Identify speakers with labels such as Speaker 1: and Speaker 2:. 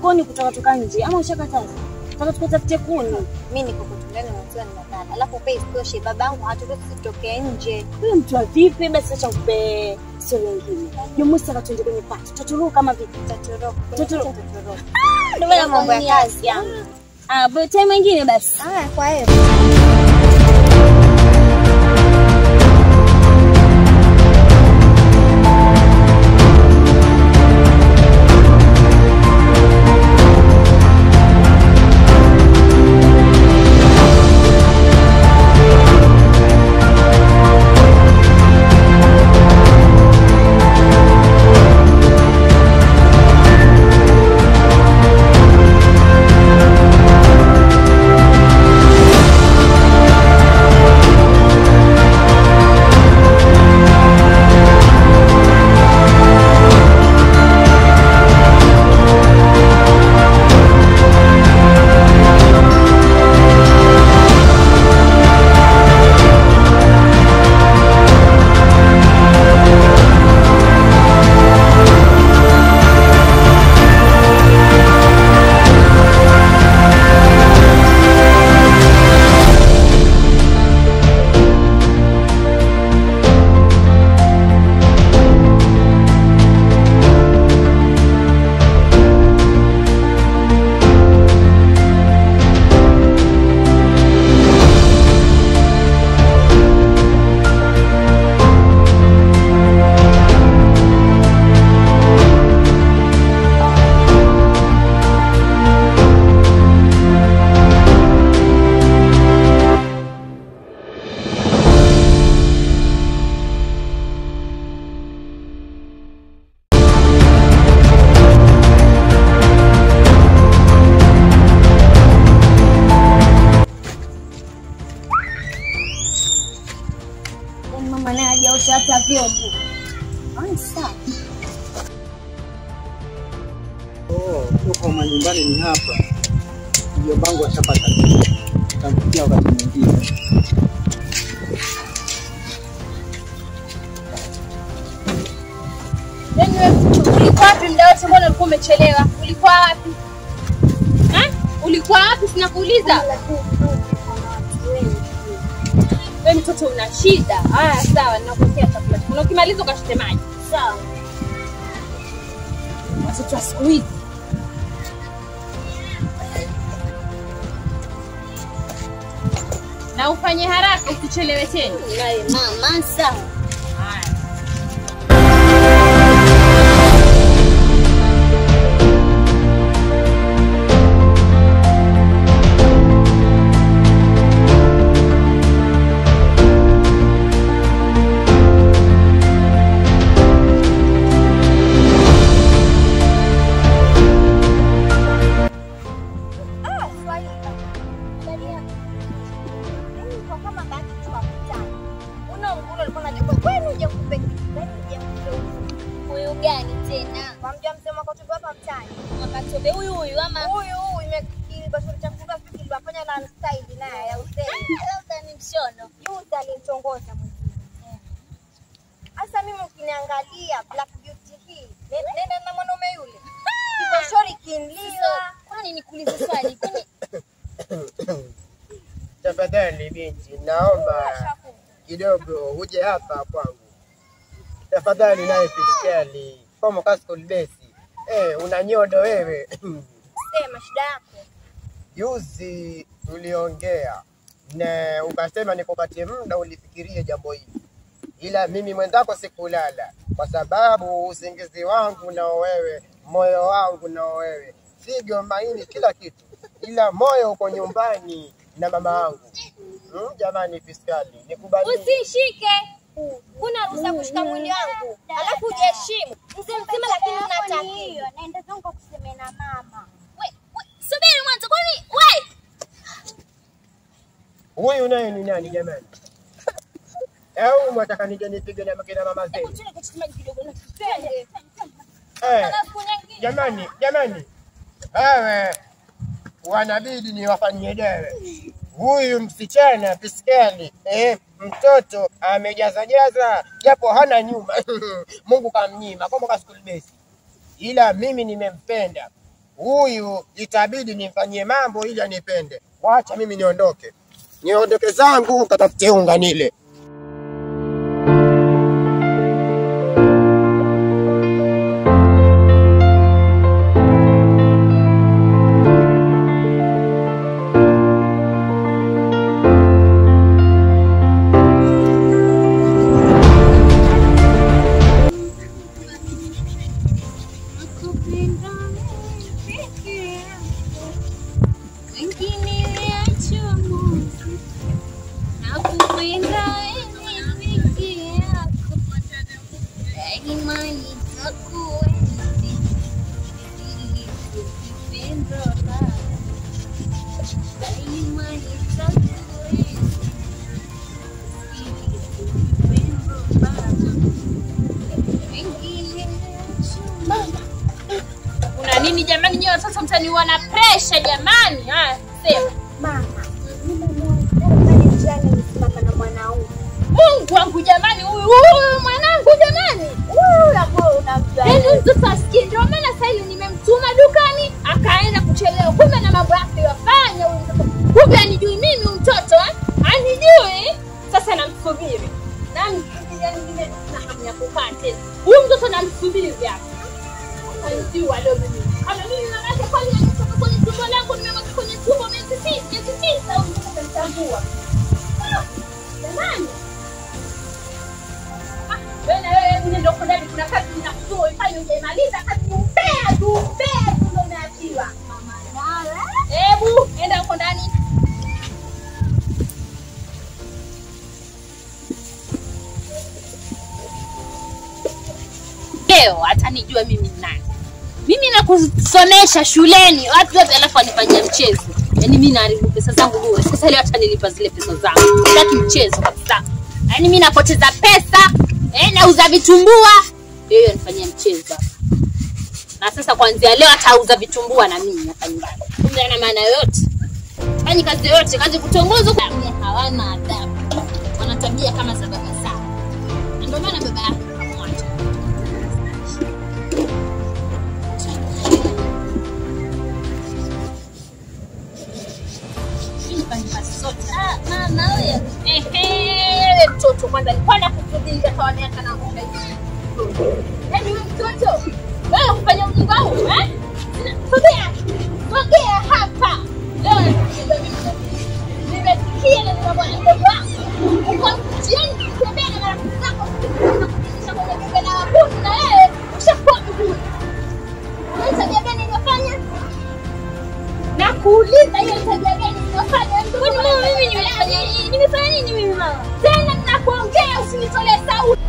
Speaker 1: jikoni kutoka nje ama ushakataza? Nataka tukutafute kuni.
Speaker 2: Mimi niko kutulani na mtu ninadada. Alafu pia isitoshe babangu haturuhusu tutoke nje.
Speaker 1: Wewe mtu wa vipi? Basi acha kupe sio wengine. Jumusi akatuje kwenye pati. Tutaturuka kama vipi? Tutaturuka. Ndio maana mambo ya kazi yangu. Bado time nyingine basi.
Speaker 2: Kwa hiyo.
Speaker 1: Hata vyombo. Sawa.
Speaker 3: Huko nyumbani ni hapa. Ndio bango ashapata. Tutamfikia wakati mwingine.
Speaker 1: Ulikuwa wapi muda wote? Mbona ulikuwa umechelewa? Ulikuwa wapi? Ulikuwa wapi sinakuuliza? Wewe mtoto una shida. Sawa, ninakuletea chakula. Na ukimaliza ukashite maji. Sawa. Watoto wa siku hizi. Na ufanye haraka usichelewe tena.
Speaker 2: Mama, sawa. Huyu gani tena? Wamjua msemo kwa tubu hapa mtaani. Wakatobe huyu ama huyu imekiliba chakula kilibafanya na style naye ya useni. Labda ni mshono. Yuta alimtongoza mwingine. Sasa mimi ukiniangalia Black Beauty hii, nenda na mwanaume yule. Kipo shori kinliwa. Kwani nikuulize swali? Kwani
Speaker 4: tafadhali binti, naomba kidogo uje hapa kwangu. Tafadhali naye fiskali. Kama kasko libesi. Una nyodo wewe.
Speaker 2: sema shida yako.
Speaker 4: Juzi tuliongea na ukasema nikupatie muda ulifikirie jambo hili. Ila mimi mwenzako sikulala kwa sababu usingizi wangu na wewe, moyo wangu na wewe, figo, maini, kila kitu. Ila moyo uko nyumbani na mama yangu. Jamani fiskali, nikubali.
Speaker 2: Usishike. Kuna ruhusa kushika mwili wangu. Alafu ujiheshimu. Mzee mzima lakini unatakiwa. Naenda zangu kusema na mama. Subiri mwanzo kwani wewe.
Speaker 4: Huyu naye ni nani jamani? Au mwataka nije nipige na makina mama zenu? Jamani. Wewe wanabidi niwafanyie dawa. Huyu msichana fiskali, mtoto amejaza japo hana nyuma. Mungu kamnyima kama ka school base. Ila mimi nimempenda. huyu itabidi nifanyie mambo ili anipende. Wacha mimi niondoke. Niondoke zangu katafute unga nile.
Speaker 1: Una nini jamani, nyote sasa mtaniwa na pressure jamani? Haya, sema.
Speaker 2: Mama, mimi njiani nisimama na mwanaume.
Speaker 1: Mungu wangu jamani, huyu mwanangu jamani.
Speaker 2: Hapo unamjua.
Speaker 1: Yaani mtoto asikie, ndio maana sasa hivi nimemtuma dukani akaenda kuchelewa. Kumbe na mambo yake yafanya huyu mtoto. Kumbe anijui mimi mtoto, anijui. Sasa namsubiri. Nami nyingine na hamu ya kukaa tena. Huyu mtoto namsubiri hapa. Anijua leo mimi. Kama mimi mama yake kwani anatoka kwenye tumbo langu, nimemweka kwenye tumbo miezi 9 au nitamtambua. Jamani. Wewe ndio ndani kuna kazi ninakutoa ifanye ujemaliza kazi umpea tu ndio umeachiwa. Mama Nala. Hebu enda huko ndani. Leo atanijua mimi ni nani. Mimi nakusomesha shuleni watu wote alafu anifanyia mchezo. Yaani mimi naharibu pesa zangu bure. Sasa leo atanilipa zile pesa zangu. Sitaki mchezo kabisa. Yaani mimi napoteza pesa, nauza vitumbua. Yeye anifanyia mchezo. Na sasa kuanzia leo atauza vitumbua na mimi hapa nyumbani. Kumbe ana maana yote. Fanya kazi yote, kazi kutongoza kwa hawana adabu. Wana tabia kama za baba zao. Ndio maana baba yake akamwacha. Mama wewe. Mtoto kwanza nilikuwa nakusudia kwa miaka na muda hivi. Yaani wewe mtoto, wewe kufanya ujinga huu, Sogea hapa. Leo nimesikia na bwana mdogo wangu. Uko mtiani kutembea na marafiki zako kufikisha kwenye bebe na wakuti na wewe ushakuwa mzuri. Wewe tabia gani unafanya? Na kuuliza hiyo tabia gani unafanya? Kwani mimi nimefanya nini? Nimefanya nini mimi mama? Tena ninakuongea usinitolee sauti.